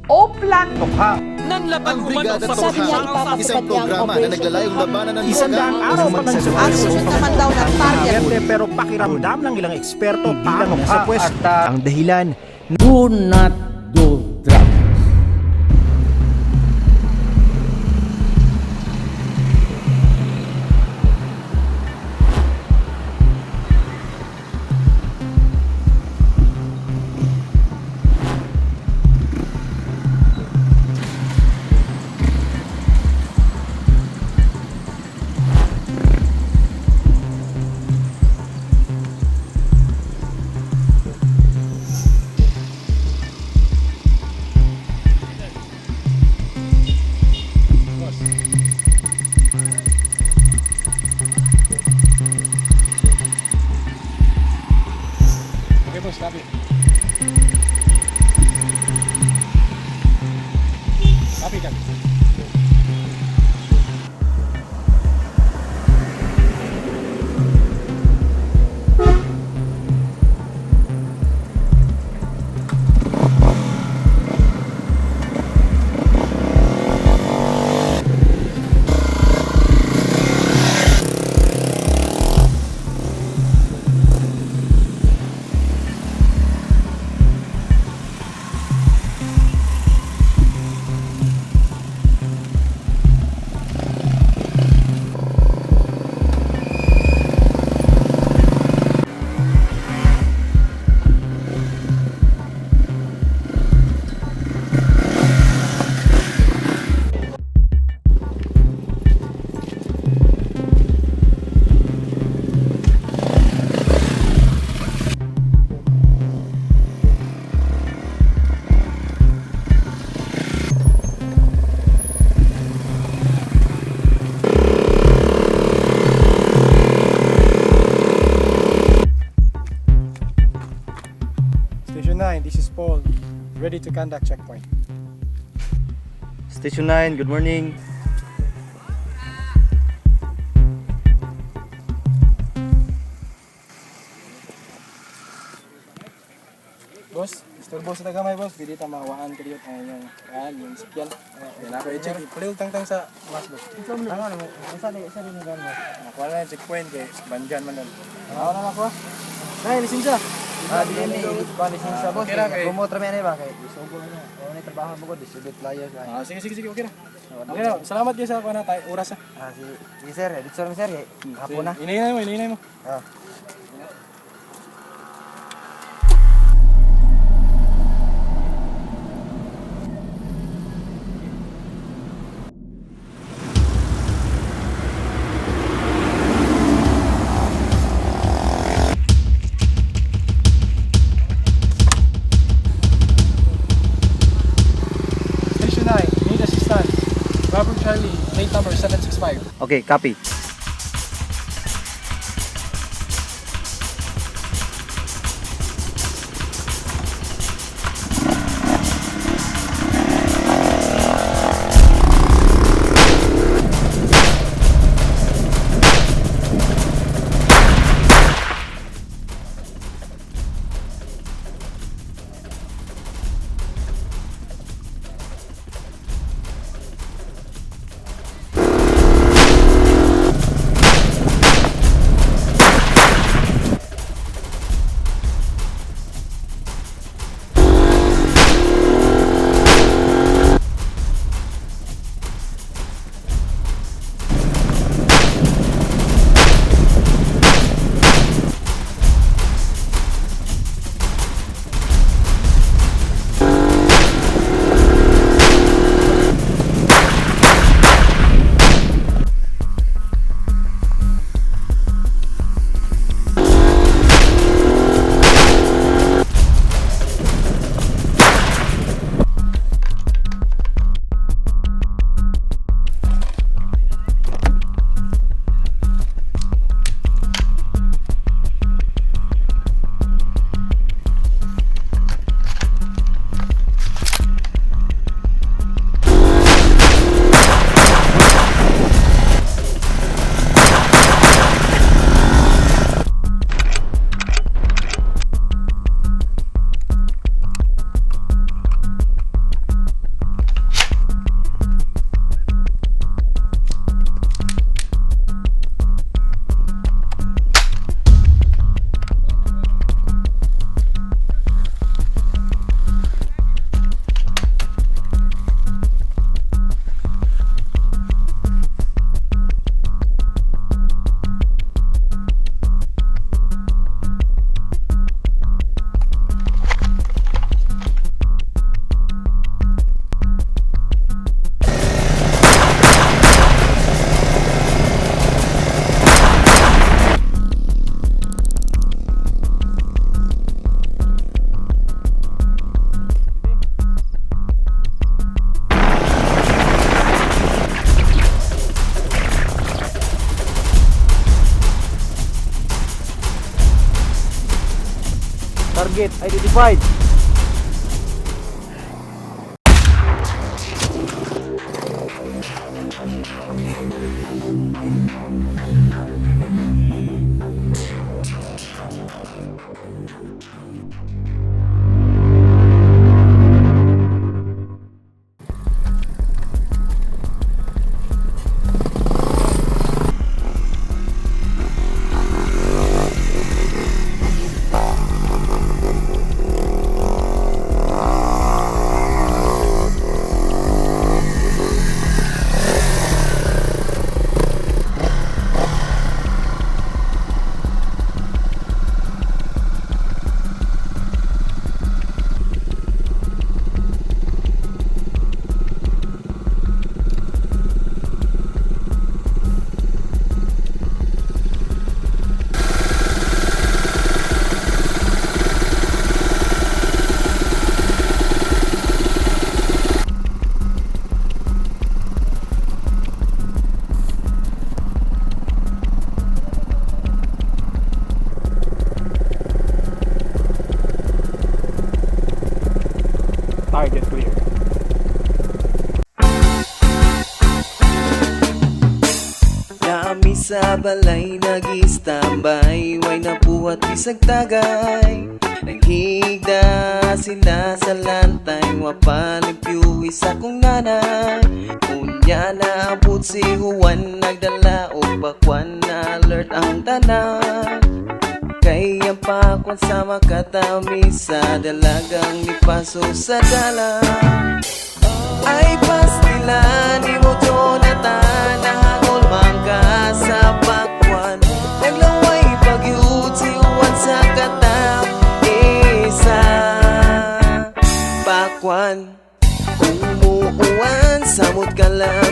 OPLAN Tokhang. Nanlaban umano sa Sabi niya, ipapatupad isang niya ang programa na operation. naglalayong labanan ng Isang araw pa ng Ang susunod naman daw ng target. pero pakiramdam ng ilang eksperto bilang sa pwesto ang dahilan. Do not do drugs. Okay, boss, copy. Copy, copy. Station 9, this is Paul. Ready to conduct checkpoint. Station 9, good morning. Boss, istorbo sa tagamay boss. Dili ta mawaan kriyot ang yung sakyan. Yan ako i-check. Palil tang sa mas boss. Ano mo? Isa rin mo gan boss. Nakuha na yung checkpoint kay Banjan man doon. Ako na nakuha. Ay, lisensya. Dili ba lisensya boss? Okay ra, kay- Promote ra man ba kay gusto ko na. Wala na trabaho mo ko distribute flyers. Sige, okay na. Okay na, salamat kayo sa kuha na tayo. Oras ha. Si sir, dito sir kay hapon na. Inainay mo. Ah. Station 9, need assistance. Robert Charlie, plate number 765. Okay, copy. Target identified. Target clear. Kami sa balay nag-istambay, way na buhat bisag tagay. Naghigda sila sa lantay, wapalimpyo isa kong nanay. Unya na abot si Juan, nagdala o pakwan na alert ang tanan. Kaya pakwan sa makatami sa dalagang ipaso sa dala. Ay pastilan ni mo Jonathan, nahagol mangga sa pakwan. Naglaway pagyud si Juan sa katap isa pakwan. Kung umuuan, samot ka lang